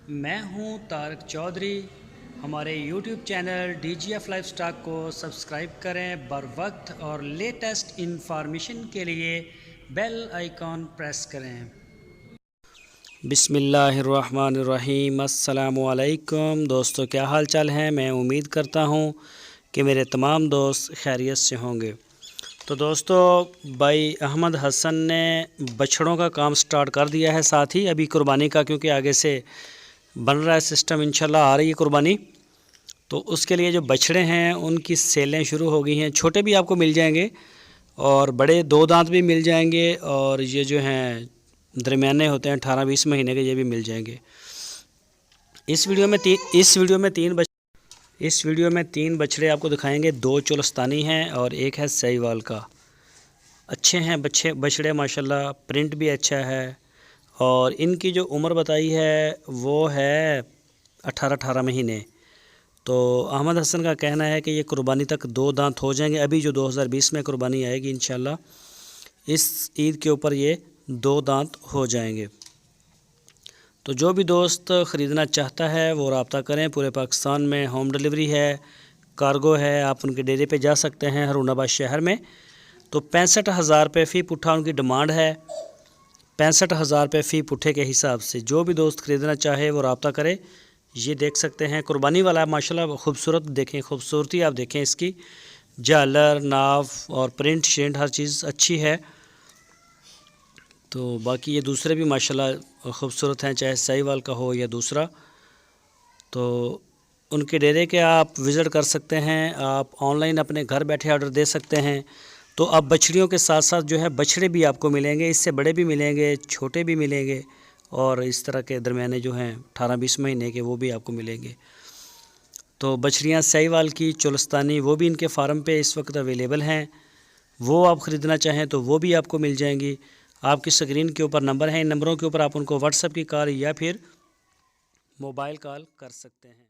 میں ہوں طارق چودھری۔ ہمارے YouTube channel D G F livestock کو سبسکرائب کریں بر وقت اور لیٹسٹ انفارمیشن کے لیے بیل آئیکن پریس کریں۔ بسم اللہ الرحمن الرحیم۔ السلام علیکم دوستو، کیا حال چال ہیں؟ میں امید کرتا ہوں کہ میرے تمام دوست خیریت سے ہوں گے۔ تو دوستو، بھائی احمد حسن نے بچھڑوں کا کام سٹارٹ کر دیا ہے، ساتھ ہی ابھی قربانی کا، کیونکہ آگے سے بن رہا ہے سسٹم، انشاءاللہ آ رہی ہے قربانی، تو اس کے لیے جو بچھڑے ہیں ان کی سیلیں شروع ہو گئی ہیں۔ چھوٹے بھی آپ کو مل جائیں گے اور بڑے 2 دانت بھی مل جائیں گے، اور یہ جو ہیں درمیانے ہوتے ہیں 18-20 مہینے کے، یہ بھی مل جائیں گے۔ اس ویڈیو میں تین بچھڑے آپ کو دکھائیں گے، 2 چولستانی ہیں اور ایک ہے سہی وال کا۔ اچھے ہیں بچھڑے ماشاءاللہ، پرنٹ بھی اچھا ہے، اور ان کی جو عمر بتائی ہے وہ ہے 18 مہینے۔ تو احمد حسن کا کہنا ہے کہ یہ قربانی تک 2 دانت ہو جائیں گے۔ ابھی جو 2020 میں قربانی آئے گی انشاءاللہ، اس عید کے اوپر یہ 2 دانت ہو جائیں گے۔ تو جو بھی دوست خریدنا چاہتا ہے وہ رابطہ کریں۔ پورے پاکستان میں ہوم ڈیلیوری ہے، کارگو ہے، آپ ان کے ڈیرے پہ جا سکتے ہیں ہارون آباد شہر میں۔ تو 65,000 روپے فی پٹھا ان کی ڈیمانڈ ہے، 65,000 روپے فی پٹھے کے حساب سے۔ جو بھی دوست خریدنا چاہے وہ رابطہ کرے۔ یہ دیکھ سکتے ہیں قربانی والا، ماشاءاللہ خوبصورت، دیکھیں خوبصورتی، آپ دیکھیں اس کی جالر، ناف اور پرنٹ شینٹ ہر چیز اچھی ہے۔ تو باقی یہ دوسرے بھی ماشاءاللہ خوبصورت ہیں، چاہے سہی وال کا ہو یا دوسرا۔ تو ان کے ڈیرے کے آپ وزٹ کر سکتے ہیں، آپ آن لائن اپنے گھر بیٹھے آرڈر دے سکتے ہیں۔ تو اب بچڑیوں کے ساتھ ساتھ جو ہے بچھڑے بھی آپ کو ملیں گے، اس سے بڑے بھی ملیں گے، چھوٹے بھی ملیں گے، اور اس طرح کے درمیانے جو ہیں 18-20 مہینے کے، وہ بھی آپ کو ملیں گے۔ تو بچڑیاں سہی وال کی، چولستانی، وہ بھی ان کے فارم پہ اس وقت اویلیبل ہیں۔ وہ آپ خریدنا چاہیں تو وہ بھی آپ کو مل جائیں گی۔ آپ کی اسکرین کے اوپر نمبر ہیں، ان نمبروں کے اوپر آپ ان کو واٹس ایپ کی کال یا پھر موبائل کال کر سکتے ہیں۔